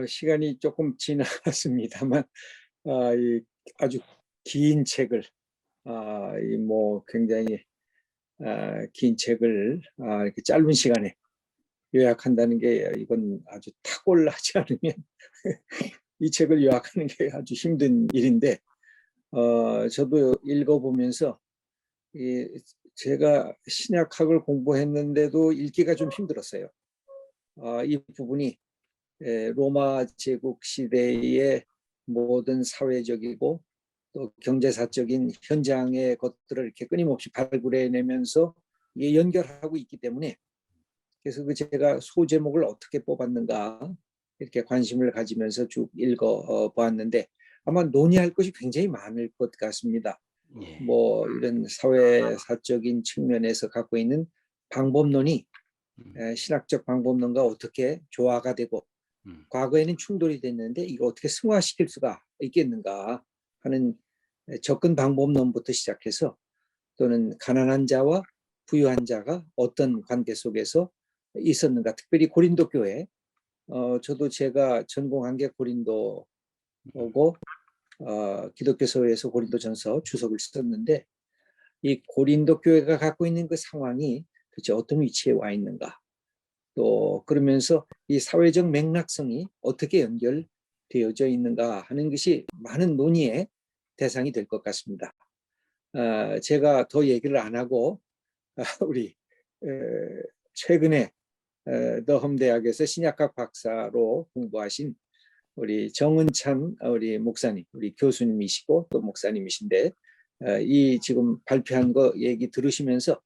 시간이 조금 지났습니다만 이 아주 긴 책을 뭐 굉장히 긴 책을 이렇게 짧은 시간에 요약한다는 게 이건 아주 탁월하지 않으면 이 책을 요약하는 게 아주 힘든 일인데 저도 읽어보면서 제가 신약학을 공부했는데도 읽기가 좀 힘들었어요. 이 부분이 로마 제국 시대의 모든 사회적이고 또 경제사적인 현장의 것들을 이렇게 끊임없이 발굴해내면서 이게 연결하고 있기 때문에 그래서 제가 소제목을 어떻게 뽑았는가 이렇게 관심을 가지면서 쭉 읽어보았는데 아마 논의할 것이 굉장히 많을 것 같습니다. 예. 뭐 이런 사회사적인 측면에서 갖고 있는 방법론이 신학적 방법론과 어떻게 조화가 되고 과거에는 충돌이 됐는데 이거 어떻게 승화시킬 수가 있겠는가 하는 접근 방법론부터 시작해서 또는 가난한 자와 부유한 자가 어떤 관계 속에서 있었는가, 특별히 고린도 교회, 저도 제가 전공한 게 고린도고 기독교 서회에서 고린도전서 주석을 썼는데 이 고린도 교회가 갖고 있는 그 상황이 도대체 어떤 위치에 와 있는가, 또 그러면서 이 사회적 맥락성이 어떻게 연결되어져 있는가 하는 것이 많은 논의의 대상이 될 것 같습니다. 제가 더 얘기를 안 하고 우리 최근에 더험 대학에서 신약학 박사로 공부하신 우리 정은찬 우리 목사님, 우리 교수님이시고 또 목사님이신데 이 지금 발표한 거 얘기 들으시면서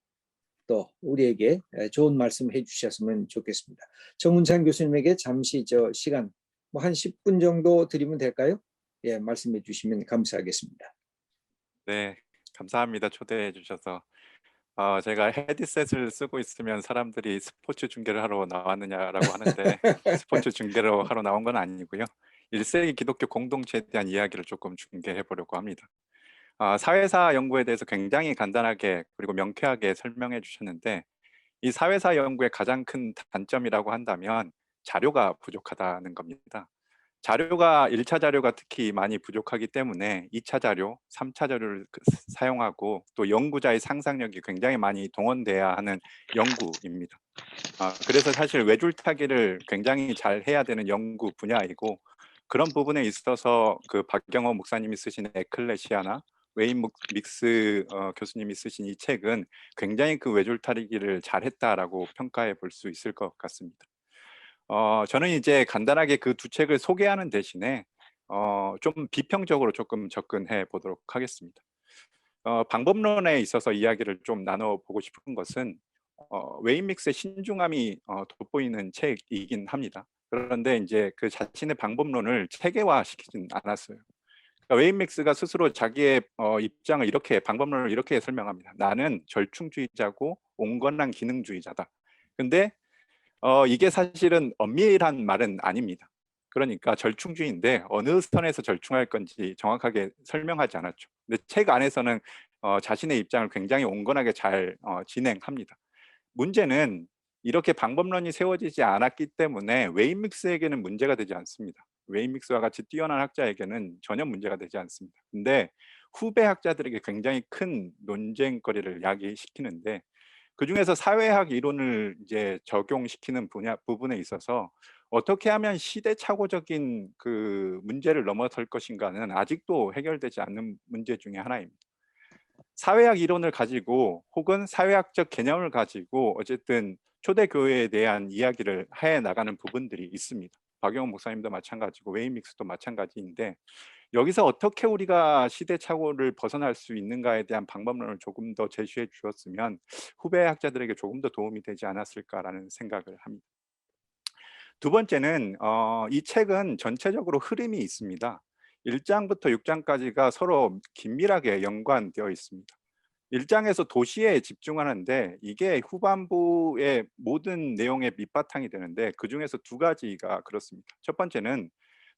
또 우리에게 좋은 말씀 해주셨으면 좋겠습니다. 정은찬 교수님에게 잠시 시간 뭐 한 10분 정도 드리면 될까요? 예, 말씀해 주시면 감사하겠습니다. 네, 감사합니다. 초대해 주셔서. 제가 헤드셋을 쓰고 있으면 사람들이 스포츠 중계를 하러 나왔느냐라고 하는데 스포츠 중계를 하러 나온 건 아니고요. 1세기 기독교 공동체에 대한 이야기를 조금 중계해 보려고 합니다. 사회사 연구에 대해서 굉장히 간단하게 그리고 명쾌하게 설명해 주셨는데 이 사회사 연구의 가장 큰 단점이라고 한다면 자료가 부족하다는 겁니다. 자료가 1차 자료가 특히 많이 부족하기 때문에 2차 자료, 3차 자료를 사용하고 또 연구자의 상상력이 굉장히 많이 동원돼야 하는 연구입니다. 그래서 사실 외줄타기를 굉장히 잘 해야 되는 연구 분야이고 그런 부분에 있어서 그 박경호 목사님이 쓰신 에클레시아나 웨인 믹스 교수님이 쓰신 이 책은 굉장히 그 외줄타기를 잘했다라고 평가해 볼 수 있을 것 같습니다. 저는 이제 간단하게 그 두 책을 소개하는 대신에 좀 비평적으로 조금 접근해 보도록 하겠습니다. 방법론에 있어서 이야기를 좀 나눠보고 싶은 것은 웨인 믹스의 신중함이 돋보이는 책이긴 합니다. 그런데 이제 그 자신의 방법론을 체계화시키진 않았어요. 그러니까 웨인 믹스가 스스로 자기의 입장을 이렇게 방법론을 이렇게 설명합니다. 나는 절충주의자고 온건한 기능주의자다. 근데 이게 사실은 엄밀한 말은 아닙니다. 그러니까 절충주의인데 어느 선에서 절충할 건지 정확하게 설명하지 않았죠. 근데 책 안에서는 자신의 입장을 굉장히 온건하게 잘 진행합니다. 문제는 이렇게 방법론이 세워지지 않았기 때문에 웨인 믹스에게는 문제가 되지 않습니다. 웨인 믹스와 같이 뛰어난 학자에게는 전혀 문제가 되지 않습니다. 근데 후배 학자들에게 굉장히 큰 논쟁거리를 야기시키는데 그 중에서 사회학 이론을 이제 적용시키는 부분에 있어서 어떻게 하면 시대착오적인 그 문제를 넘어설 것인가는 아직도 해결되지 않는 문제 중에 하나입니다. 사회학 이론을 가지고 혹은 사회학적 개념을 가지고 어쨌든 초대 교회에 대한 이야기를 해 나가는 부분들이 있습니다. 박영훈 목사님도 마찬가지고 웨인 믹스도 마찬가지인데 여기서 어떻게 우리가 시대착오를 벗어날 수 있는가에 대한 방법론을 조금 더 제시해 주었으면 후배 학자들에게 조금 더 도움이 되지 않았을까라는 생각을 합니다. 두 번째는 이 책은 전체적으로 흐름이 있습니다. 1장부터 6장까지가 서로 긴밀하게 연관되어 있습니다. 1장에서 도시에 집중하는데 이게 후반부의 모든 내용의 밑바탕이 되는데 그중에서 두 가지가 그렇습니다. 첫 번째는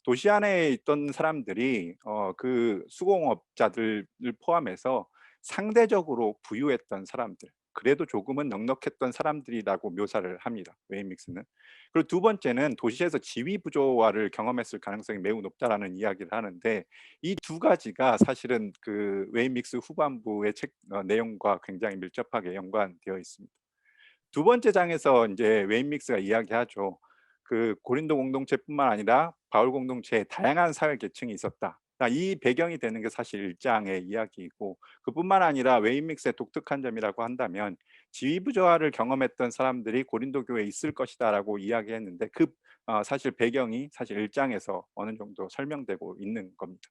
도시 안에 있던 사람들이 그 수공업자들을 포함해서 상대적으로 부유했던 사람들, 그래도 조금은 넉넉했던 사람들이라고 묘사를 합니다. 웨이믹스는. 그리고 두 번째는 도시에서 지위 부조화를 경험했을 가능성이 매우 높다라는 이야기를 하는데 이 두 가지가 사실은 그 웨이믹스 후반부의 책 내용과 굉장히 밀접하게 연관되어 있습니다. 두 번째 장에서 이제 웨이믹스가 이야기하죠. 그 고린도 공동체뿐만 아니라 바울 공동체에 다양한 사회 계층이 있었다. 이 배경이 되는 게 사실 1장의 이야기이고, 그뿐만 아니라 웨이믹스의 독특한 점이라고 한다면 지위 부조화를 경험했던 사람들이 고린도 교회에 있을 것이다라고 이야기했는데 그 사실 배경이 사실 1장에서 어느 정도 설명되고 있는 겁니다.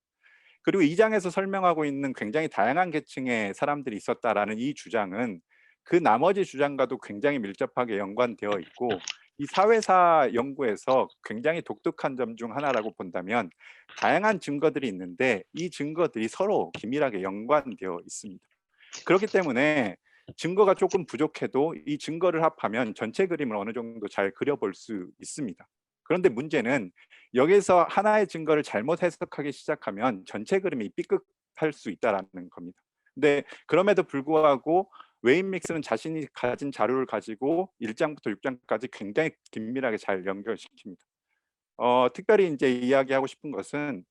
그리고 2장에서 설명하고 있는 굉장히 다양한 계층의 사람들이 있었다라는 이 주장은 그 나머지 주장과도 굉장히 밀접하게 연관되어 있고, 이 사회사 연구에서 굉장히 독특한 점 중 하나라고 본다면 다양한 증거들이 있는데 이 증거들이 서로 긴밀하게 연관되어 있습니다. 그렇기 때문에 증거가 조금 부족해도 이 증거를 합하면 전체 그림을 어느 정도 잘 그려볼 수 있습니다. 그런데 문제는 여기서 하나의 증거를 잘못 해석하기 시작하면 전체 그림이 삐끗할 수 있다는 겁니다. 근데 그럼에도 불구하고 웨인믹스는 자신이 가진 자료를 가지고 1장부터 6장까지 굉장히 긴밀하게 잘 연결시킵니다. 특별히 이제 이야기하고 싶은 것은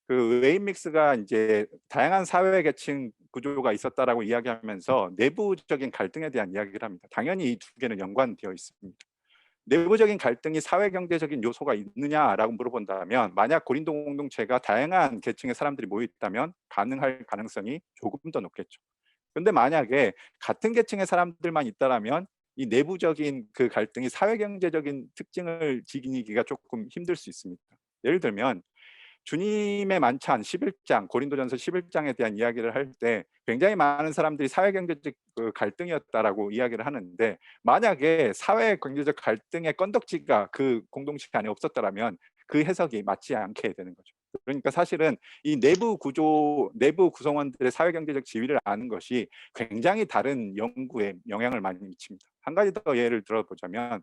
그 웨이믹스가 이제 다양한 사회 계층 구조가 있었다라고 이야기하면서 내부적인 갈등에 대한 이야기를 합니다. 당연히 이 두 개는 연관되어 있습니다. 내부적인 갈등이 사회 경제적인 요소가 있느냐라고 물어본다면 만약 고린도 공동체가 다양한 계층의 사람들이 모여 있다면 가능할 가능성이 조금 더 높겠죠. 근데 만약에 같은 계층의 사람들만 있다라면 이 내부적인 그 갈등이 사회 경제적인 특징을 지니기가 조금 힘들 수 있습니다. 예를 들면 주님의 만찬 11장 고린도전서 11장에 대한 이야기를 할 때 굉장히 많은 사람들이 사회 경제적 그 갈등이었다라고 이야기를 하는데 만약에 사회 경제적 갈등의 건덕지가 그 공동체 안에 없었더라면 그 해석이 맞지 않게 되는 거죠. 그러니까 사실은 이 내부 구조, 내부 구성원들의 사회 경제적 지위를 아는 것이 굉장히 다른 연구에 영향을 많이 미칩니다. 한 가지 더 예를 들어보자면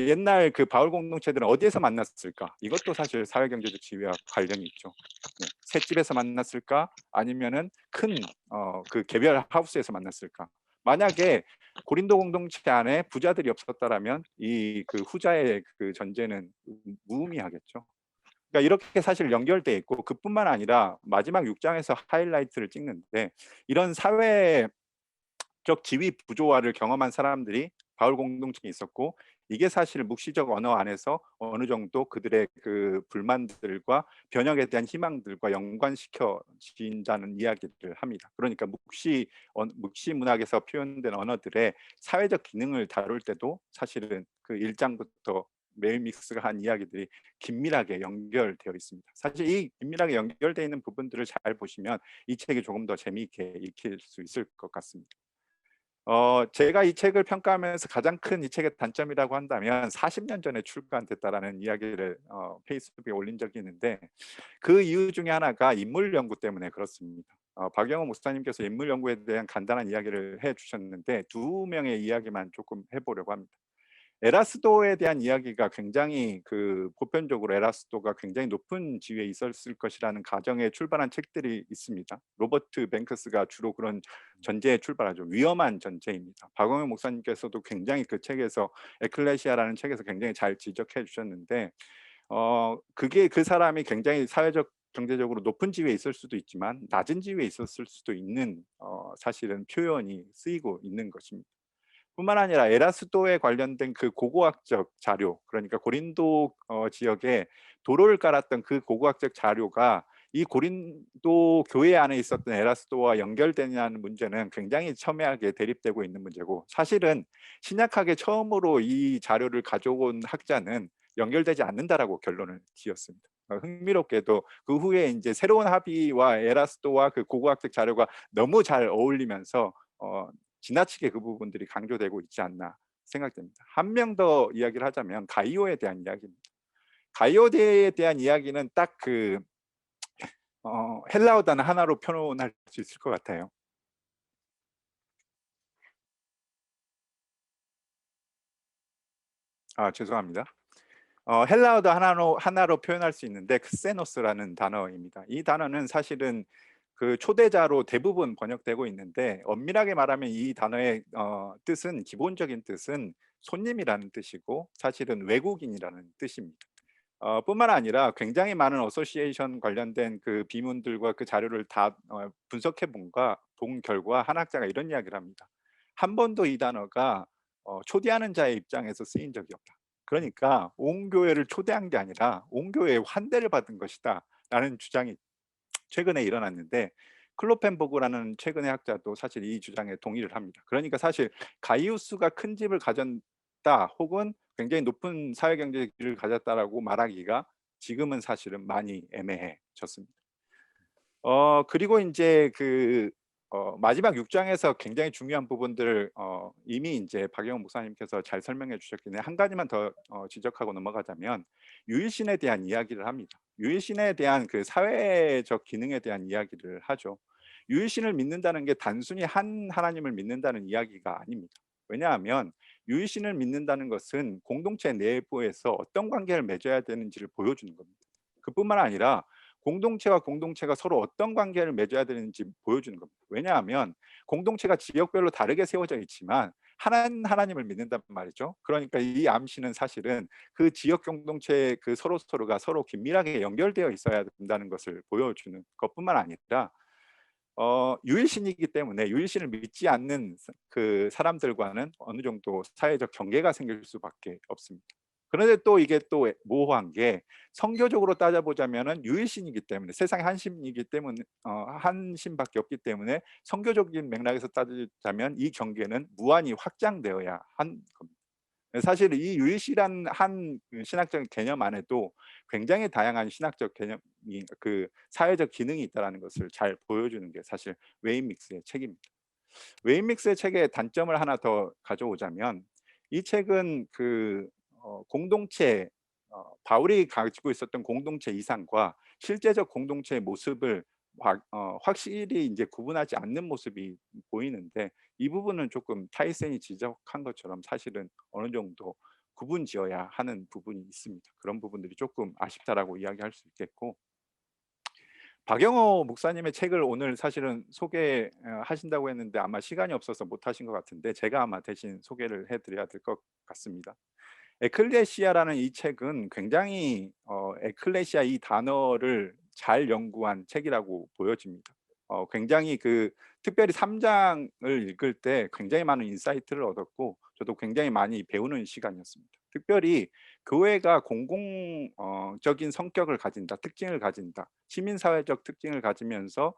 옛날 그 바울 공동체들은 어디에서 만났을까? 이것도 사실 사회 경제적 지위와 관련이 있죠. 네. 셋집에서 만났을까? 아니면은 큰 그 개별 하우스에서 만났을까? 만약에 고린도 공동체 안에 부자들이 없었다라면 이 그 후자의 그 전제는 무의미하겠죠. 그러니까 이렇게 사실 연결돼 있고 그뿐만 아니라 마지막 6장에서 하이라이트를 찍는데 이런 사회적 지위 부조화를 경험한 사람들이 바울 공동체에 있었고 이게 사실 묵시적 언어 안에서 어느 정도 그들의 그 불만들과 변혁에 대한 희망들과 연관시켜진다는 이야기를 합니다. 그러니까 묵시 문학에서 표현된 언어들의 사회적 기능을 다룰 때도 사실은 그 1장부터 메일 믹스가 한 이야기들이 긴밀하게 연결되어 있습니다. 사실 이 긴밀하게 연결되어 있는 부분들을 잘 보시면 이 책이 조금 더 재미있게 읽힐 수 있을 것 같습니다. 제가 이 책을 평가하면서 가장 큰 이 책의 단점이라고 한다면 40년 전에 출간됐다라는 이야기를 페이스북에 올린 적이 있는데 그 이유 중에 하나가 인물 연구 때문에 그렇습니다. 박영호 목사님께서 인물 연구에 대한 간단한 이야기를 해 주셨는데 두 명의 이야기만 조금 해보려고 합니다. 에라스도에 대한 이야기가 굉장히 그 보편적으로 에라스도가 굉장히 높은 지위에 있었을 것이라는 가정에 출발한 책들이 있습니다. 로버트 뱅크스가 주로 그런 전제에 출발하죠. 위험한 전제입니다. 박원영 목사님께서도 굉장히 그 책에서 에클레시아라는 책에서 굉장히 잘 지적해 주셨는데 그게 그 사람이 굉장히 사회적 경제적으로 높은 지위에 있을 수도 있지만 낮은 지위에 있었을 수도 있는 사실은 표현이 쓰이고 있는 것입니다. 뿐만 아니라 에라스도에 관련된 그 고고학적 자료, 그러니까 고린도 지역에 도로를 깔았던 그 고고학적 자료가 이 고린도 교회 안에 있었던 에라스도와 연결되냐는 문제는 굉장히 첨예하게 대립되고 있는 문제고 사실은 신약학에 처음으로 이 자료를 가져온 학자는 연결되지 않는다라고 결론을 지었습니다. 흥미롭게도 그 후에 이제 새로운 합의와 에라스도와 그 고고학적 자료가 너무 잘 어울리면서 지나치게 그 부분들이 강조되고 있지 않나 생각됩니다. 한 명 더 이야기를 하자면 가이오에 대한 이야기입니다. 가이오에 대한 이야기는 딱 그 헬라어 단어 하나로 표현할 수 있을 것 같아요. 죄송합니다. 헬라어도 하나로 표현할 수 있는데 크세노스라는 단어입니다. 이 단어는 사실은 그 초대자로 대부분 번역되고 있는데 엄밀하게 말하면 이 단어의 뜻은 기본적인 뜻은 손님이라는 뜻이고 사실은 외국인이라는 뜻입니다. 뿐만 아니라 굉장히 많은 어소시에이션 관련된 그 비문들과 그 자료를 다 분석해 본 결과 한 학자가 이런 이야기를 합니다. 한 번도 이 단어가 초대하는 자의 입장에서 쓰인 적이 없다. 그러니까 온 교회를 초대한 게 아니라 온 교회에 환대를 받은 것이다라는 주장이 최근에 일어났는데 클로펜버그라는 최근의 학자도 사실 이 주장에 동의를 합니다. 그러니까 사실 가이우스가 큰 집을 가졌다 혹은 굉장히 높은 사회 경제를 가졌다라고 말하기가 지금은 사실은 많이 애매해졌습니다. 그리고 인제 마지막 6 장에서 굉장히 중요한 부분들을 이미 인제 박영훈 목사님께서 잘 설명해 주셨기 때문에 한 가지만 더 지적하고 넘어가자면 유일신에 대한 이야기를 합니다. 유일신에 대한 그 사회적 기능에 대한 이야기를 하죠. 유일신을 믿는다는 게 단순히 한 하나님을 믿는다는 이야기가 아닙니다. 왜냐하면 유일신을 믿는다는 것은 공동체 내부에서 어떤 관계를 맺어야 되는지를 보여주는 겁니다. 그뿐만 아니라 공동체와 공동체가 서로 어떤 관계를 맺어야 되는지 보여주는 겁니다. 왜냐하면 공동체가 지역별로 다르게 세워져 있지만 하나님을 믿는단 말이죠. 그러니까 이 암시는 사실은 그 지역 공동체의 그 서로가 서로 긴밀하게 연결되어 있어야 된다는 것을 보여주는 것뿐만 아니라 유일신이기 때문에 유일신을 믿지 않는 그 사람들과는 어느 정도 사회적 경계가 생길 수밖에 없습니다. 그런데 또 이게 또 모호한 게 성교적으로 따져보자면은 유일신이기 때문에 세상에 한 신이기 때문에 한 신밖에 없기 때문에 성교적인 맥락에서 따지자면 이 경계는 무한히 확장되어야 한 겁니다. 사실 이 유일시라는 그 신학적 개념 안에도 굉장히 다양한 신학적 개념이 그 사회적 기능이 있다라는 것을 잘 보여주는 게 사실 웨이믹스의 책입니다. 웨이믹스의 책의 단점을 하나 더 가져오자면 이 책은 공동체 바울이 가지고 있었던 공동체 이상과 실제적 공동체의 모습을 확실히 이제 구분하지 않는 모습이 보이는데 이 부분은 조금 타이센이 지적한 것처럼 사실은 어느 정도 구분지어야 하는 부분이 있습니다. 그런 부분들이 조금 아쉽다라고 이야기할 수 있겠고 박영호 목사님의 책을 오늘 사실은 소개하신다고 했는데 아마 시간이 없어서 못 하신 것 같은데 제가 아마 대신 소개를 해 드려야 될 것 같습니다. 에클레시아라는 이 책은 굉장히 에클레시아 이 단어를 잘 연구한 책이라고 보여집니다. 굉장히 특별히 3 장을 읽을 때 굉장히 많은 인사이트를 얻었고 저도 굉장히 많이 배우는 시간이었습니다. 특별히 교회가 적인 성격을 가진다, 특징을 가진다, 시민사회적 특징을 가지면서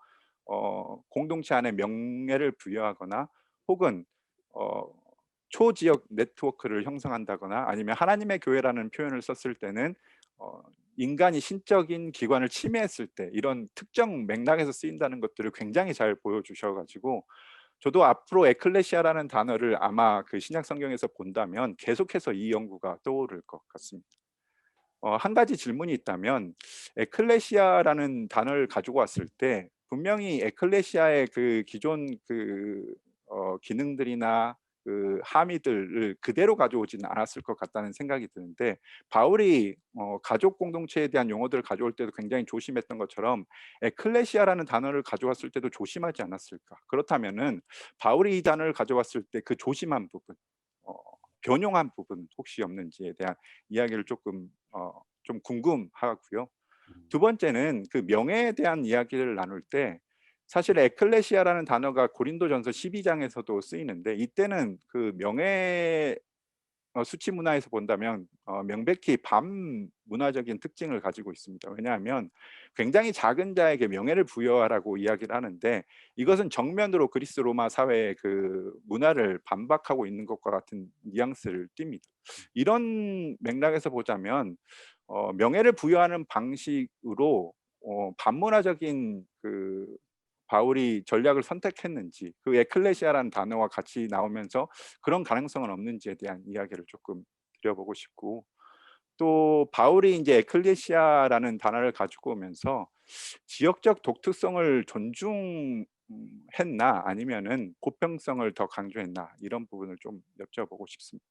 공동체 안에 명예를 부여하거나 혹은 어 초지역 네트워크를 형성한다거나 아니면 하나님의 교회라는 표현을 썼을 때는 인간이 신적인 기관을 침해했을 때 이런 특정 맥락에서 쓰인다는 것들을 굉장히 잘 보여주셔 가지고 저도 앞으로 에클레시아라는 단어를 아마 그 신약 성경에서 본다면 계속해서 이 연구가 떠오를 것 같습니다. 한 가지 질문이 있다면 에클레시아라는 단어를 가지고 왔을 때 분명히 에클레시아의 그 기존 기능들이나 그 함의들을 그대로 가져오지는 않았을 것 같다는 생각이 드는데 바울이 가족 공동체에 대한 용어들을 가져올 때도 굉장히 조심했던 것처럼 에클레시아라는 단어를 가져왔을 때도 조심하지 않았을까? 그렇다면은 바울이 이 단어를 가져왔을 때 그 조심한 부분, 어 변용한 부분 혹시 없는지에 대한 이야기를 조금 좀 궁금하고요. 두 번째는 그 명예에 대한 이야기를 나눌 때 사실 에클레시아라는 단어가 고린도전서 12장에서도 쓰이는데 이때는 그 명예 수치 문화에서 본다면 명백히 반문화적인 특징을 가지고 있습니다. 왜냐하면 굉장히 작은 자에게 명예를 부여하라고 이야기를 하는데 이것은 정면으로 그리스 로마 사회의 그 문화를 반박하고 있는 것과 같은 뉘앙스를 띱니다. 이런 맥락에서 보자면 명예를 부여하는 방식으로 반문화적인 바울이 전략을 선택했는지 그 에클레시아라는 단어와 같이 나오면서 그런 가능성은 없는지에 대한 이야기를 조금 드려보고 싶고 또 바울이 이제 에클레시아라는 단어를 가지고 오면서 지역적 독특성을 존중했나 아니면은 보편성을 더 강조했나 이런 부분을 좀 여쭤보고 싶습니다.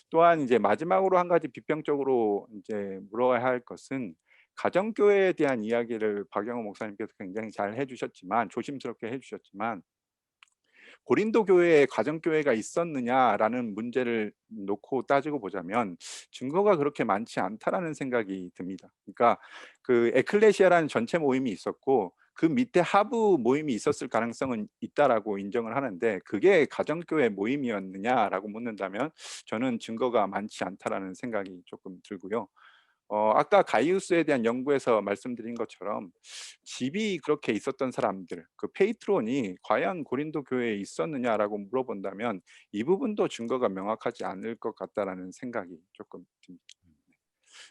또한 이제 마지막으로 한 가지 비평적으로 이제 물어야 할 것은 가정교회에 대한 이야기를 박영호 목사님께서 굉장히 잘 해주셨지만 조심스럽게 해주셨지만 고린도 교회에 가정교회가 있었느냐라는 문제를 놓고 따지고 보자면 증거가 그렇게 많지 않다라는 생각이 듭니다. 그러니까 그 에클레시아라는 전체 모임이 있었고 그 밑에 하부 모임이 있었을 가능성은 있다라고 인정을 하는데 그게 가정교회 모임이었느냐라고 묻는다면 저는 증거가 많지 않다라는 생각이 조금 들고요. 아까 가이우스에 대한 연구에서 말씀드린 것처럼 집이 그렇게 있었던 사람들, 그 페이트론이 과연 고린도 교회에 있었느냐라고 물어본다면 이 부분도 증거가 명확하지 않을 것 같다라는 생각이 조금 듭니다.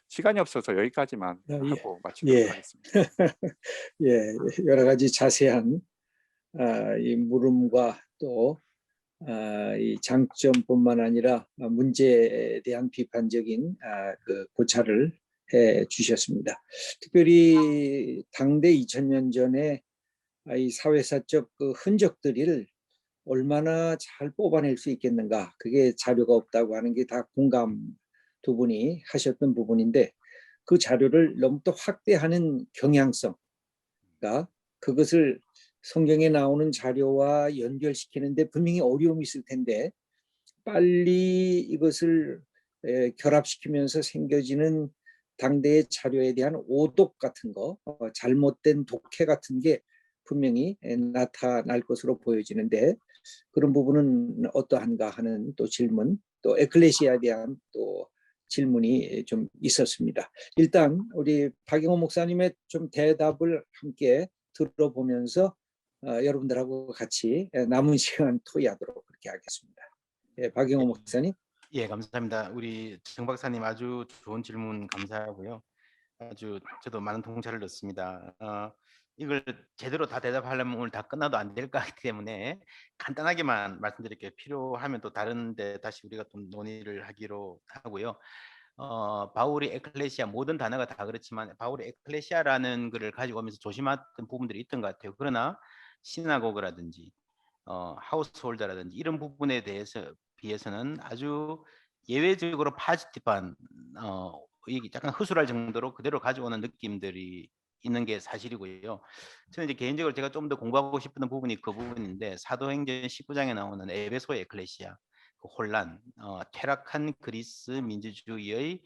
시간이 없어서 여기까지만 예, 하고 마치도록 예, 하겠습니다. 예, 여러 가지 자세한 이 물음과 또 이 장점뿐만 아니라 문제에 대한 비판적인 그 고찰을 해 주셨습니다. 특별히 당대 2000년 전에 이 사회사적 그 흔적들을 얼마나 잘 뽑아낼 수 있겠는가. 그게 자료가 없다고 하는 게 다 공감 두 분이 하셨던 부분인데 그 자료를 너무 또 확대하는 경향성, 그러니까 그것을 성경에 나오는 자료와 연결시키는데 분명히 어려움이 있을 텐데 빨리 이것을 결합시키면서 생겨지는 당대의 자료에 대한 오독 같은 거, 잘못된 독해 같은 게 분명히 나타날 것으로 보여지는데 그런 부분은 어떠한가 하는 또 질문, 또 에클레시아에 대한 또 질문이 좀 있었습니다. 일단 우리 박영호 목사님의 좀 대답을 함께 들어보면서 여러분들하고 같이 남은 시간 토의하도록 그렇게 하겠습니다. 예, 박영호 예, 목사님. 예, 감사합니다. 우리 정 박사님 아주 좋은 질문 감사하고요. 아주 저도 많은 통찰을 넣습니다. 이걸 제대로 다 대답하려면 오늘 다 끝나도 안 될 것 같기 때문에 간단하게만 말씀드릴게요. 필요하면 또 다른데 다시 우리가 좀 논의를 하기로 하고요. 바울이 에클레시아 모든 단어가 다 그렇지만 바울이 에클레시아라는 글을 가지고 오면서 조심했던 부분들이 있던 것 같아요. 그러나 시나고그라든지 하우스홀더라든지 이런 부분에 대해서 비해서는 아주 예외적으로 파지티브한 이게 약간 허술할 정도로 그대로 가져오는 느낌들이 있는 게 사실이고요. 저는 이제 개인적으로 제가 좀 더 공부하고 싶은 부분이 그 부분인데 사도행전 19장에 나오는 에베소의 에클레시아, 그 혼란, 퇴락한 그리스 민주주의의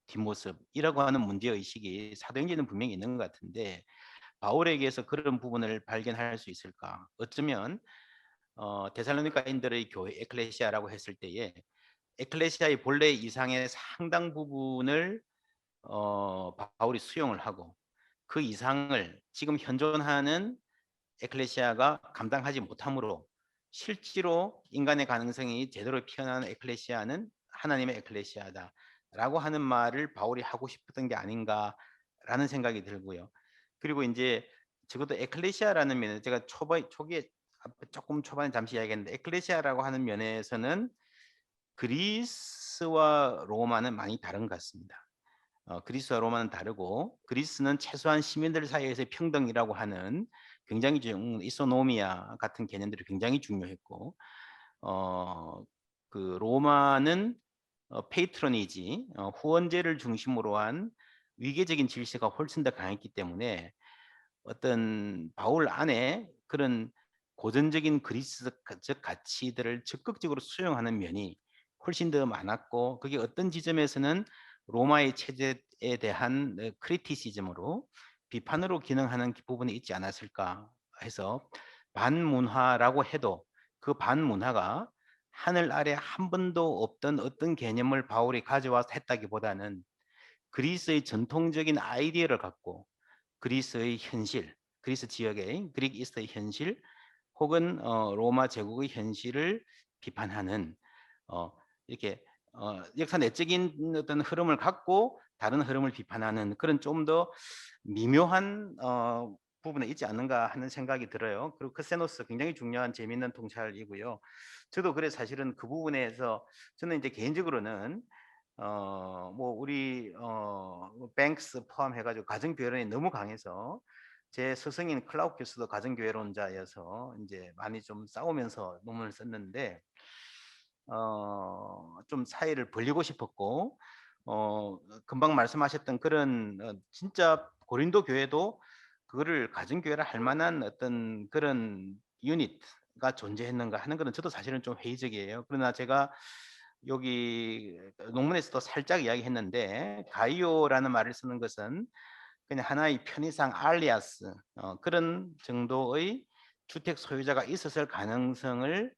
뒷모습이라고 하는 문제의식이 사도행전은 분명히 있는 것 같은데 바울에게서 그런 부분을 발견할 수 있을까? 어쩌면 데살로니가인들의 교회 에클레시아라고 했을 때에 에클레시아의 본래 이상의 상당 부분을 바울이 수용을 하고 그 이상을 지금 현존하는 에클레시아가 감당하지 못하므로 실제로 인간의 가능성이 제대로 피어나는 에클레시아는 하나님의 에클레시아다라고 하는 말을 바울이 하고 싶었던 게 아닌가라는 생각이 들고요. 그리고 이제 적어도 에클레시아라는 면에 제가 초기에 조금 초반에 잠시 이야기했는데 에클레시아라고 하는 면에서는 그리스와 로마는 많이 다른 것 같습니다. 그리스와 로마는 다르고 그리스는 최소한 시민들 사이에서 평등이라고 하는 굉장히 이소노미아 같은 개념들이 굉장히 중요했고 그 로마는 페이트로니지 후원제를 중심으로 한 위계적인 질서가 훨씬 더 강했기 때문에 어떤 바울 안에 그런 고전적인 그리스적 가치들을 적극적으로 수용하는 면이 훨씬 더 많았고 그게 어떤 지점에서는 로마의 체제에 대한 크리티시즘으로 비판으로 기능하는 부분이 있지 않았을까 해서 반문화라고 해도 그 반문화가 하늘 아래 한 번도 없던 어떤 개념을 바울이 가져와서 했다기보다는 그리스의 전통적인 아이디어를 갖고 그리스의 현실, 그리스 지역의 그릭 이스트의 현실 혹은 로마 제국의 현실을 비판하는 어, 이렇게 역사 내적인 어떤 흐름을 갖고 다른 흐름을 비판하는 그런 좀 더 미묘한 부분에 있지 않는가 하는 생각이 들어요. 그리고 크세노스 굉장히 중요한 재미있는 통찰이고요. 저도 그래 사실은 그 부분에서 저는 이제 개인적으로는 뭐 우리 뱅크스 포함해가지고 가정교회론이 너무 강해서 제 스승인 클라우키스도 가정교회론자여서 이제 많이 좀 싸우면서 논문을 썼는데 좀 사이를 벌리고 싶었고 금방 말씀하셨던 그런 진짜 고린도 교회도 그거를 가정교회라 할 만한 어떤 그런 유닛가 존재했는가 하는 거는 저도 사실은 좀 회의적이에요. 그러나 제가 여기 논문에서도 살짝 이야기했는데 가이오라는 말을 쓰는 것은 그냥 하나의 편의상 알리아스 그런 정도의 주택 소유자가 있었을 가능성을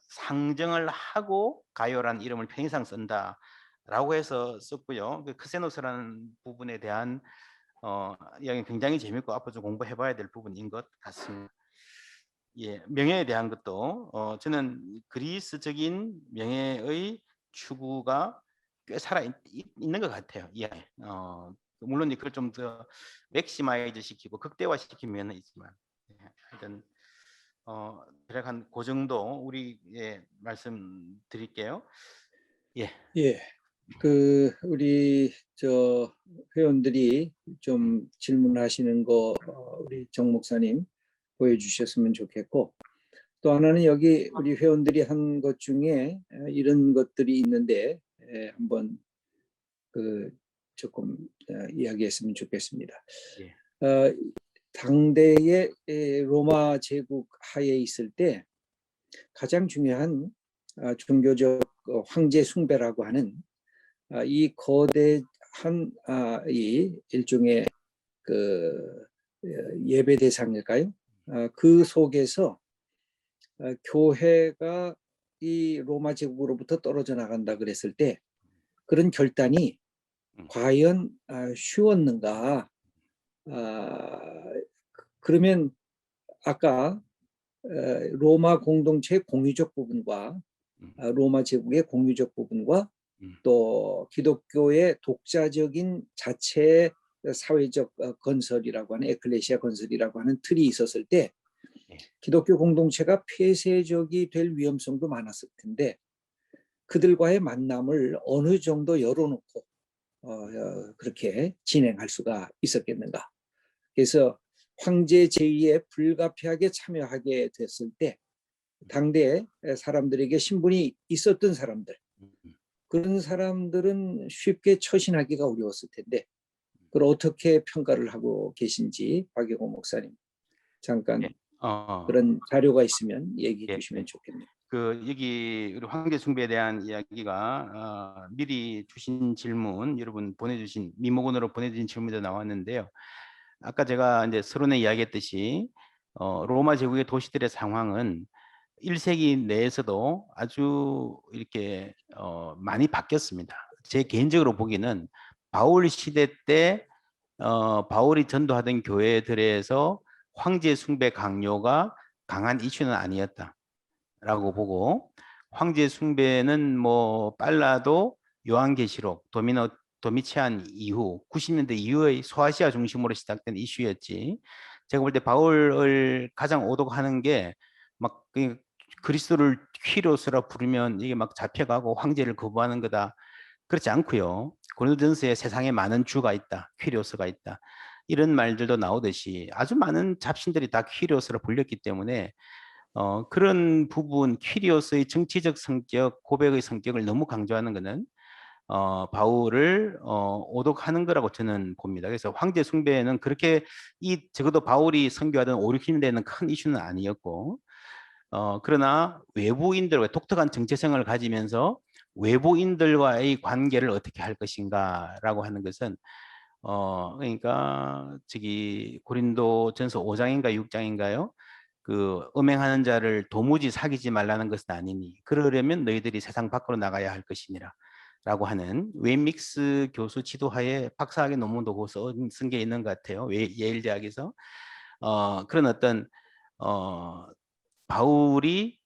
상정을 하고 가요라는 이름을 편의상 쓴다라고 해서 썼고요. 그 크세노스라는 부분에 대한 이야기 굉장히 재밌고 앞으로 좀 공부해봐야 될 부분인 것 같습니다. 예, 명예에 대한 것도 저는 그리스적인 명예의 추구가 꽤 살아 있는 것 같아요. 예. 물론 그걸 좀 더 맥시마이즈 시키고 극대화 시키면 있지만 하여튼 대략 한 그 정도 우리 말씀드릴게요. 예. 예, 우리 저 회원들이 좀 질문하시는 거 우리 정 목사님 보여주셨으면 좋겠고, 또 하나는 여기 우리 회원들이 한 것 중에 이런 것들이 있는데 한번 조금 이야기했으면 좋겠습니다. 예. 당대의 로마 제국 하에 있을 때 가장 중요한 종교적 황제 숭배라고 하는 이 거대한 이 일종의 그 예배 대상일까요? 그 속에서 교회가 이 로마 제국으로부터 떨어져 나간다 그랬을 때 그런 결단이 과연 쉬웠는가? 그러면 아까 로마 공동체의 공유적 부분과 로마 제국의 공유적 부분과 또 기독교의 독자적인 자체의 사회적 건설이라고 하는 에클레시아 건설이라고 하는 틀이 있었을 때 기독교 공동체가 폐쇄적이 될 위험성도 많았을 텐데 그들과의 만남을 어느 정도 열어놓고 그렇게 진행할 수가 있었겠는가. 그래서 황제 제위에 불가피하게 참여하게 됐을 때 당대 사람들에게 신분이 있었던 사람들, 그런 사람들은 쉽게 처신하기가 어려웠을 텐데 그걸 어떻게 평가를 하고 계신지 박영호 목사님 잠깐 예. 그런 자료가 있으면 얘기해 예. 주시면 좋겠네요. 여기 우리 황제 숭배에 대한 이야기가 미리 주신 질문, 여러분 보내주신 미모건으로 보내주신 질문도 나왔는데요. 아까 제가 이제 서론에 이야기했듯이 로마 제국의 도시들의 상황은 1세기 내에서도 아주 이렇게 많이 바뀌었습니다. 제 개인적으로 보기에는 바울 시대 때 바울이 전도하던 교회들에서 황제 숭배 강요가 강한 이슈는 아니었다라고 보고, 황제 숭배는 뭐 빨라도 요한계시록, 도미치안 이후 90년대 이후의 소아시아 중심으로 시작된 이슈였지. 제가 볼 때 바울을 가장 오독하는 게 막 그리스도를 퀴로스라 부르면 이게 막 잡혀가고 황제를 거부하는 거다. 그렇지 않고요. 고린도전서에 세상에 많은 주가 있다, 퀴리오스가 있다, 이런 말들도 나오듯이 아주 많은 잡신들이 다 퀴리오스로 불렸기 때문에 그런 부분, 퀴리오스의 정치적 성격, 고백의 성격을 너무 강조하는 것은 바울을 오독하는 거라고 저는 봅니다. 그래서 황제 숭배는 그렇게 적어도 바울이 선교하던 5, 6년대에는 큰 이슈는 아니었고, 그러나 외부인들과 독특한 정체성을 가지면서 외부인들과의 관계를 어떻게 할 것인가라고 하는 것은 그러니까 고린도전서 5장인가 6장인가요? 그 음행하는 자를 도무지 사귀지 말라는 것은 아니니 그러려면 너희들이 세상 밖으로 나가야 할 것이니라 라고 하는 웨임믹스 교수 지도하에 박사학위 논문도 쓴 게 있는 것 같아요. 예일 대학에서 그런 어떤 바울이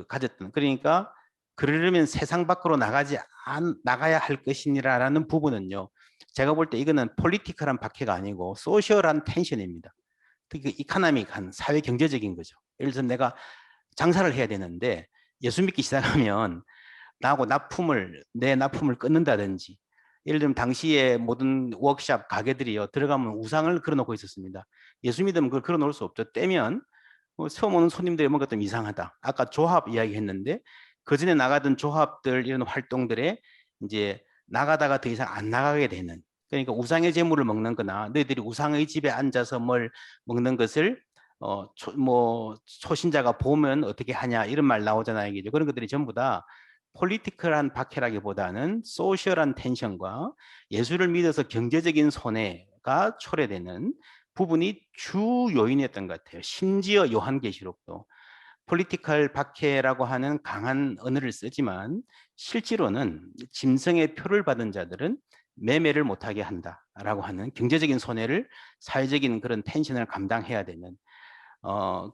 가졌던, 그러니까 그러려면 세상 밖으로 나가야 할 것이니라라는 부분은요, 제가 볼 때 이거는 폴리티컬한 박해가 아니고 소셜한 텐션입니다. 특히 이카노믹한 사회 경제적인 거죠. 예를 들어서 내가 장사를 해야 되는데 예수 믿기 시작하면 나하고 내 납품을 끊는다든지, 예를 들면 당시에 모든 워크샵 가게들이요 들어가면 우상을 걸어놓고 있었습니다. 예수 믿으면 그걸 걸어놓을 수 없죠. 떼면 처음 오는 손님들이 뭔가 좀 이상하다. 아까 조합 이야기했는데 그 전에 나가던 조합들 이런 활동들에 이제 나가다가 더 이상 안 나가게 되는. 그러니까 우상의 재물을 먹는 거나 너희들이 우상의 집에 앉아서 뭘 먹는 것을 초신자가 보면 어떻게 하냐 이런 말 나오잖아요. 이게 그런 것들이 전부 다 폴리티컬한 박해라기보다는 소셜한 텐션과 예수를 믿어서 경제적인 손해가 초래되는 부분이 주 요인이었던 것 같아요. 심지어 요한계시록도 폴리티컬 박해라고 하는 강한 언어를 쓰지만 실제로는 짐승의 표를 받은 자들은 매매를 못하게 한다라고 하는 경제적인 손해를 사회적인 그런 텐션을 감당해야 되는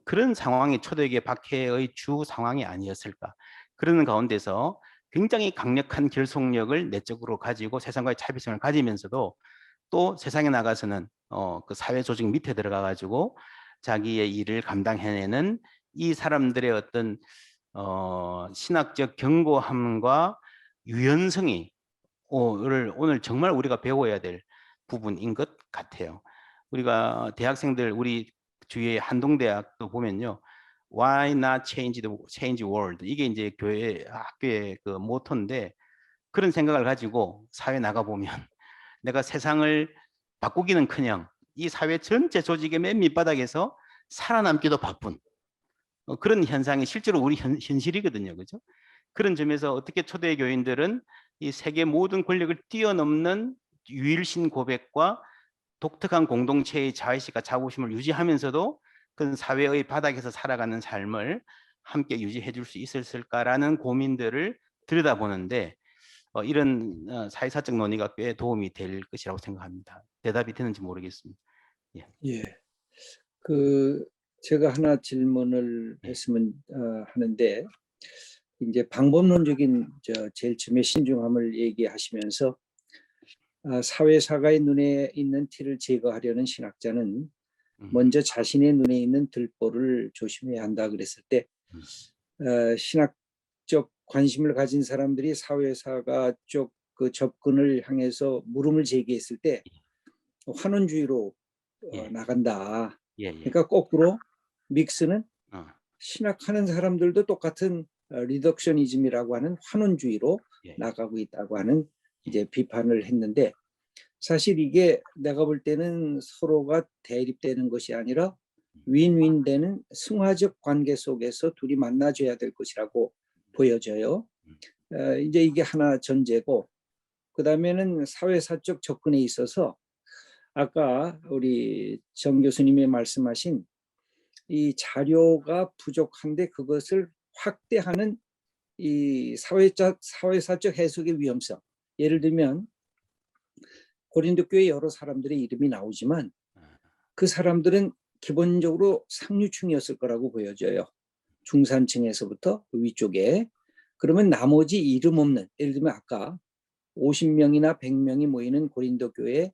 그런 상황이 초대교회 박해의 주 상황이 아니었을까. 그러는 가운데서 굉장히 강력한 결속력을 내적으로 가지고 세상과의 차별성을 가지면서도 또 세상에 나가서는 그 사회 조직 밑에 들어가 가지고 자기의 일을 감당해내는 이 사람들의 어떤 신학적 견고함과 유연성이 오늘 정말 우리가 배워야 될 부분인 것 같아요. 우리가 대학생들 우리 주위에 한동대학도 보면요. Why not change world? 이게 이제 학교의 그 모토인데 그런 생각을 가지고 사회 나가 보면 내가 세상을 바꾸기는커녕 이 사회 전체 조직의 맨 밑바닥에서 살아남기도 바쁜 그런 현상이 실제로 우리 현실이거든요. 그죠? 그런 점에서 어떻게 초대 교인들은 이 세계 모든 권력을 뛰어넘는 유일신 고백과 독특한 공동체의 자의식과 자부심을 유지하면서도 그 사회의 바닥에서 살아가는 삶을 함께 유지해 줄 수 있었을까라는 고민들을 들여다보는데 이런 사회사적 논의가 꽤 도움이 될 것이라고 생각합니다. 대답이 되는지 모르겠습니다. 예. 예. 그 제가 하나 질문을 예. 했으면 하는데 이제 방법론적인 제일 처음에 신중함을 얘기하시면서 사회사가의 눈에 있는 티를 제거하려는 신학자는 먼저 자신의 눈에 있는 들보를 조심해야 한다 그랬을 때 신학적 관심을 가진 사람들이 사회사가 쪽 그 접근을 향해서 물음을 제기했을 때 환원주의로 예. 나간다. 예. 그러니까 거꾸로 믹스는 어. 신학하는 사람들도 똑같은 리덕셔니즘이라고 하는 환원주의로 예. 나가고 있다고 하는 이제 비판을 했는데 사실 이게 내가 볼 때는 서로가 대립되는 것이 아니라 윈윈되는 승화적 관계 속에서 둘이 만나줘야 될 것이라고 보여져요. 이제 이게 하나 전제고 그 다음에는 사회사적 접근에 있어서 아까 우리 정 교수님이 말씀하신 이 자료가 부족한데 그것을 확대하는 이 사회사적 해석의 위험성. 예를 들면 고린도 교회 여러 사람들의 이름이 나오지만 그 사람들은 기본적으로 상류층이었을 거라고 보여져요. 중산층에서부터 위쪽에. 그러면 나머지 이름 없는, 예를 들면 아까 50명이나 100명이 모이는 고린도 교회에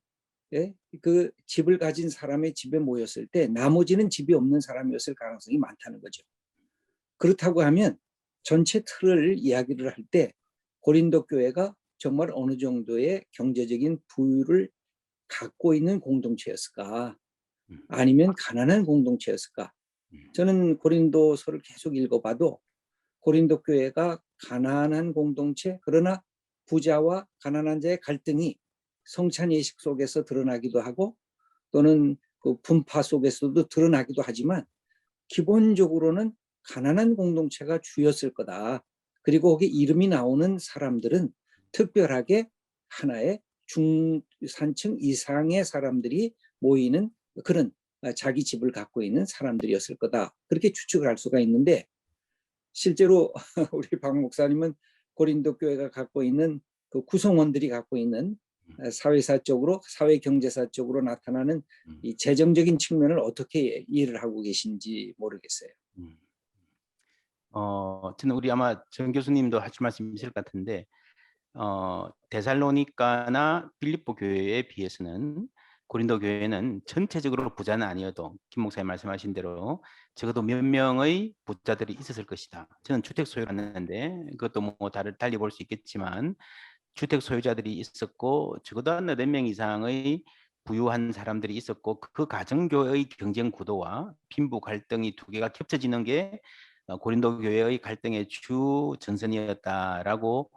그 집을 가진 사람의 집에 모였을 때 나머지는 집이 없는 사람이었을 가능성이 많다는 거죠. 그렇다고 하면 전체 틀을 이야기를 할 때 고린도 교회가 정말 어느 정도의 경제적인 부유를 갖고 있는 공동체였을까? 아니면 가난한 공동체였을까? 저는 고린도서를 계속 읽어봐도 고린도 교회가 가난한 공동체, 그러나 부자와 가난한 자의 갈등이 성찬 예식 속에서 드러나기도 하고 또는 그 분파 속에서도 드러나기도 하지만 기본적으로는 가난한 공동체가 주였을 거다. 그리고 거기 이름이 나오는 사람들은 특별하게 하나의 중산층 이상의 사람들이 모이는 그런 자기 집을 갖고 있는 사람들이었을 거다. 그렇게 추측을 할 수가 있는데 실제로 우리 박 목사님은 고린도 교회가 갖고 있는 그 구성원들이 갖고 있는 사회사적으로 사회경제사적으로 나타나는 이 재정적인 측면을 어떻게 이해를 하고 계신지 모르겠어요. 저는 우리 아마 정 교수님도 하실 말씀 있을 것 같은데 데살로니가나 빌립보 교회에 비해서는 고린도 교회는 전체적으로 부자는 아니어도 김 목사님 말씀하신 대로 적어도 몇 명의 부자들이 있었을 것이다. 저는 주택 소유를 했는데 그것도 뭐 달리 볼 수 있겠지만 주택 소유자들이 있었고 적어도 몇 명 이상의 부유한 사람들이 있었고 그 가정교회의 경쟁 구도와 빈부 갈등이 두 개가 겹쳐지는 게 고린도 교회의 갈등의 주 전선이었다라고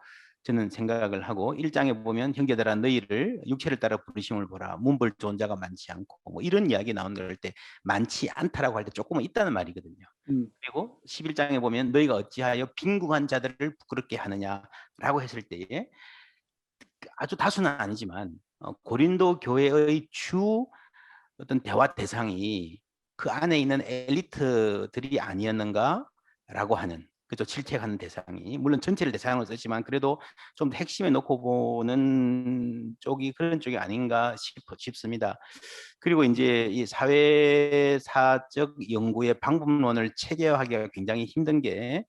저는 생각을 하고 1장에 보면 형제들아 너희를 육체를 따라 부르심을 보라 문벌 좋은 자가 많지 않고 뭐 이런 이야기 나오는 때 많지 않다라고 할 때 조금은 있다는 말이거든요. 그리고 11장에 보면 너희가 어찌하여 빈궁한 자들을 부끄럽게 하느냐라고 했을 때에 아주 다수는 아니지만 고린도 교회의 주 어떤 대화 대상이 그 안에 있는 엘리트들이 아니었는가라고 하는 그죠 질책하는 대상이 물론 전체를 대상으로 쓰지만 그래도 좀 핵심에 놓고 보는 쪽이 그런 쪽이 아닌가 싶습니다. 그리고 이제 이 사회사적 연구의 방법론을 체계화하기가 굉장히 힘든 게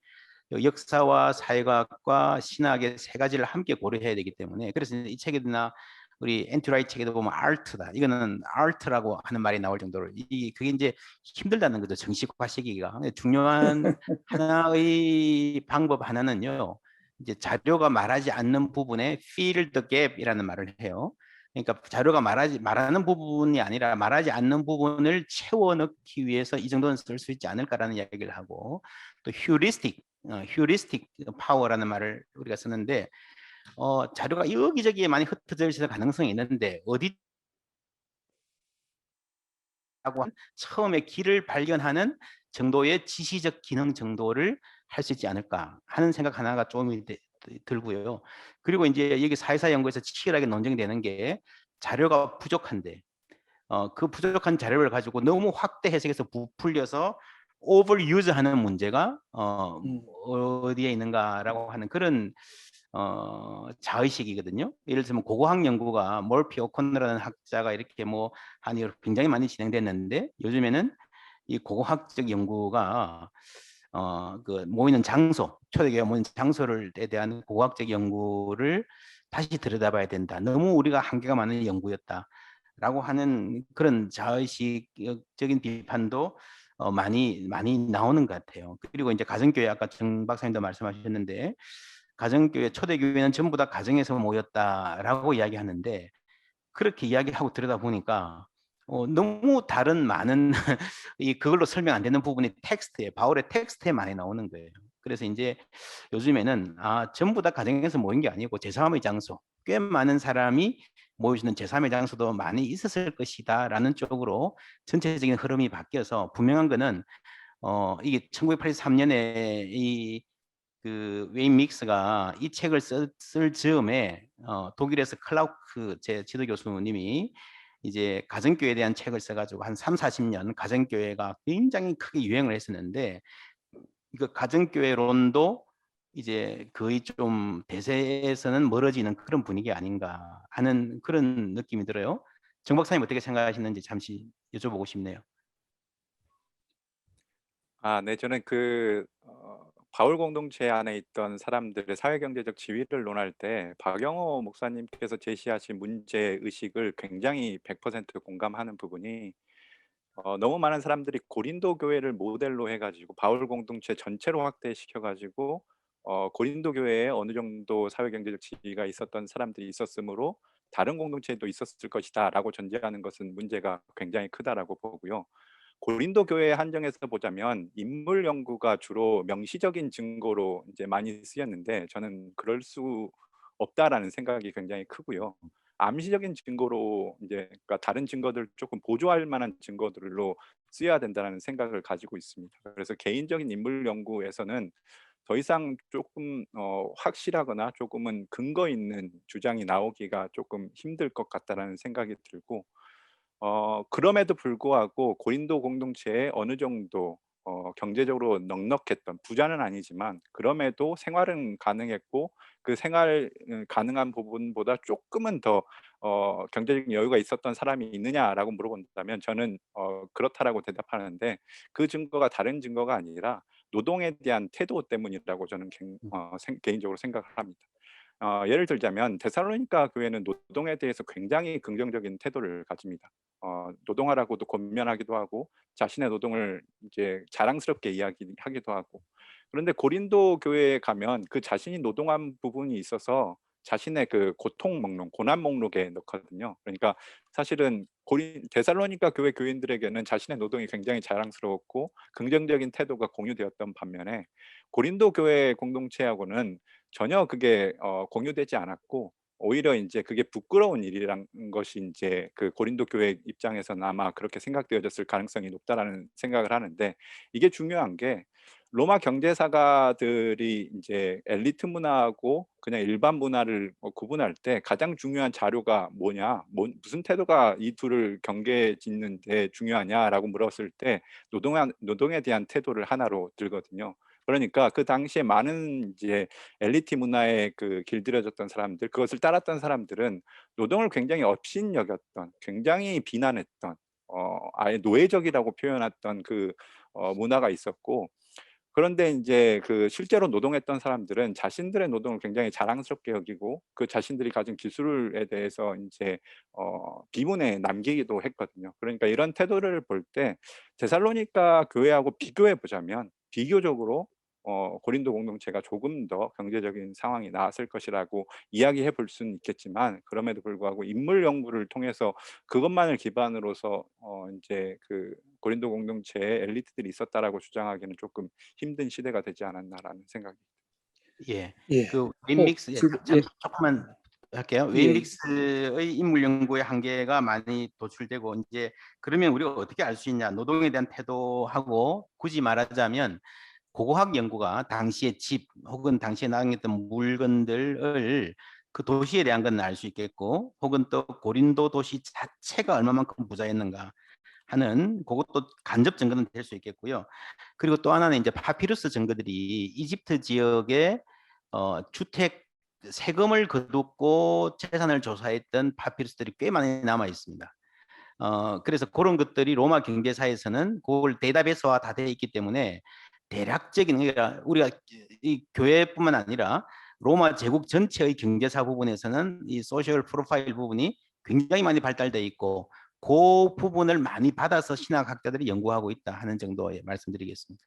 역사와 사회과학과 신학의 세 가지를 함께 고려해야 되기 때문에 그래서 이 책에나 우리 엔트라이 책에도 보면 아트다. 이거는 아트라고 하는 말이 나올 정도로 그게 이제 힘들다는 거죠. 정식화시키기가. 근데 중요한 하나의 방법 하나는요. 이제 자료가 말하지 않는 부분에 fill the gap이라는 말을 해요. 그러니까 자료가 말하는 부분이 아니라 말하지 않는 부분을 채워 넣기 위해서 이 정도는 쓸 수 있지 않을까라는 이야기를 하고 또 휴리스틱 파워라는 말을 우리가 쓰는데 자료가 여기저기에 많이 흩어져 있을 가능성이 있는데 어디 라고 처음에 길을 발견하는 정도의 지시적 기능 정도를 할 수 있지 않을까 하는 생각 하나가 좀 들고요. 그리고 이제 여기 사회사 연구에서 치열하게 논쟁되는 게 자료가 부족한데 그 부족한 자료를 가지고 너무 확대 해석해서 부풀려서 오버유즈하는 문제가 어디에 있는가라고 하는 그런 자의식이거든요. 예를 들면 고고학 연구가 몰피 오코너라는 학자가 이렇게 뭐 한이 굉장히 많이 진행됐는데 요즘에는 이 고고학적 연구가 그 모이는 장소, 초대교회 모이는 장소를 에 대한 고고학적 연구를 다시 들여다봐야 된다. 너무 우리가 한계가 많은 연구였다라고 하는 그런 자의식적인 비판도 많이 나오는 것 같아요. 그리고 이제 가정교회 아까 정 박사님도 말씀하셨는데 가정교회 초대교회는 전부 다 가정에서 모였다라고 이야기하는데 그렇게 이야기하고 들여다보니까 너무 다른 많은 그걸로 설명 안 되는 부분이 바울의 텍스트에 많이 나오는 거예요. 그래서 이제 요즘에는 전부 다 가정에서 모인 게 아니고 제3의 장소, 꽤 많은 사람이 모여주는 제3의 장소도 많이 있었을 것이다라는 쪽으로 전체적인 흐름이 바뀌어서 분명한 거는 이게 1983년에 그 웨인 믹스가 이 책을 쓸 즈음에 독일에서 클라우크 제 지도 교수님이 이제 가정교회에 대한 책을 써가지고 한 3, 40년 가정교회가 굉장히 크게 유행을 했었는데 그 가정교회론도 이제 거의 좀 대세에서는 멀어지는 그런 분위기 아닌가 하는 그런 느낌이 들어요. 정 박사님 어떻게 생각하시는지 잠시 여쭤보고 싶네요. 네. 저는 바울 공동체 안에 있던 사람들의 사회경제적 지위를 논할 때 박영호 목사님께서 제시하신 문제 의식을 굉장히 100% 공감하는 부분이 너무 많은 사람들이 고린도 교회를 모델로 해 가지고 바울 공동체 전체로 확대시켜 가지고 고린도 교회에 어느 정도 사회경제적 지위가 있었던 사람들이 있었으므로 '다른 공동체에도 있었을 것이다.'라고 전제하는 것은 문제가 굉장히 크다라고 보고요. 고린도 교회에 한정해서 보자면 인물 연구가 주로 명시적인 증거로 이제 많이 쓰였는데 저는 '그럴 수 없다.'라는 생각이 굉장히 크고요. 암시적인 증거로 이제 그러니까 다른 증거들 조금 보조할 만한 증거들로 쓰여야 된다는 생각을 가지고 있습니다. 그래서 개인적인 인물 연구에서는 더 이상 조금 확실하거나 조금은 근거 있는 주장이 나오기가 조금 힘들 것 같다라는 생각이 들고 그럼에도 불구하고 고린도 공동체에 어느 정도 경제적으로 넉넉했던 부자는 아니지만 그럼에도 생활은 가능했고 그 생활 가능한 부분보다 쪼끔은 더 경제적인 여유가 있었던 사람이 있느냐라고 물어본다면 저는 그렇다라고 대답하는데 그 증거가 다른 증거가 아니라 노동에 대한 태도 때문이라고 저는 개인적으로 생각을 합니다. 예를 들자면 데살로니가 교회는 노동에 대해서 굉장히 긍정적인 태도를 가집니다. 노동하라고도 권면하기도 하고 자신의 노동을 이제 자랑스럽게 이야기하기도 하고. 그런데 고린도 교회에 가면 그 자신이 노동한 부분이 있어서 자신의 그 고통 목록, 고난 목록에 넣거든요. 그러니까 사실은 데살로니가 교회 교인들에게는 자신의 노동이 굉장히 자랑스러웠고 긍정적인 태도가 공유되었던 반면에 고린도 교회 공동체하고는 전혀 그게 공유되지 않았고 오히려 인제 그게 부끄러운 일이란 것이 인제 그 고린도 교회 입장에서는 아마 그렇게 생각되어졌을 가능성이 높다라는 생각을 하는데, 이게 중요한 게 로마 경제사가들이 인제 엘리트 문화하고 그냥 일반 문화를 구분할 때 가장 중요한 자료가 뭐냐, 무슨 태도가 이 둘을 경계짓는 데 중요하냐라고 물었을 때 노동에 대한 태도를 하나로 들거든요. 그러니까 그 당시에 많은 이제 엘리트 문화에 그 길들여졌던 사람들, 그것을 따랐던 사람들은 노동을 굉장히 업신여겼던, 굉장히 비난했던, 아예 노예적이라고 표현했던 그 문화가 있었고, 그런데 인제 그 실제로 노동했던 사람들은 자신들의 노동을 굉장히 자랑스럽게 여기고 그 자신들이 가진 기술에 대해서 인제 비문에 남기기도 했거든요. 그러니까 이런 태도를 볼 때 데살로니가 교회하고 비교해 보자면 비교적으로 고린도 공동체가 조금 더 경제적인 상황이 나았을 것이라고 이야기해 볼 수는 있겠지만, 그럼에도 불구하고 인물 연구를 통해서 그것만을 기반으로서 인제 그 고린도 공동체에 엘리트들이 있었다라고 주장하기는 조금 힘든 시대가 되지 않았나라는 생각이. 예. 예. 그 웨인릭스 참 예. 조금만 할게요. 예. 웨인릭스의 인물 연구의 한계가 많이 도출되고 인제 그러면 우리가 어떻게 알 수 있냐? 노동에 대한 태도하고 굳이 말하자면 고고학 연구가 당시의 집 혹은 당시에 나타났던 물건들을 그 도시에 대한 건 알 수 있겠고, 혹은 또 고린도 도시 자체가 얼마만큼 부자였는가 하는 그것도 간접 증거는 될 수 있겠고요. 그리고 또 하나는 이제 파피루스 증거들이 이집트 지역에 주택 세금을 거두고 재산을 조사했던 파피루스들이 꽤 많이 남아 있습니다. 그래서 그런 것들이 로마 경제사에서는 그걸 데이터베이스화 다 되어 있기 때문에 대략적인, 그러니까 우리가 이 교회뿐만 아니라 로마 제국 전체의 경제사 부분에서는 이 소셜 프로파일 부분이 굉장히 많이 발달돼 있고 그 부분을 많이 받아서 신학학자들이 연구하고 있다 하는 정도의 말씀드리겠습니다.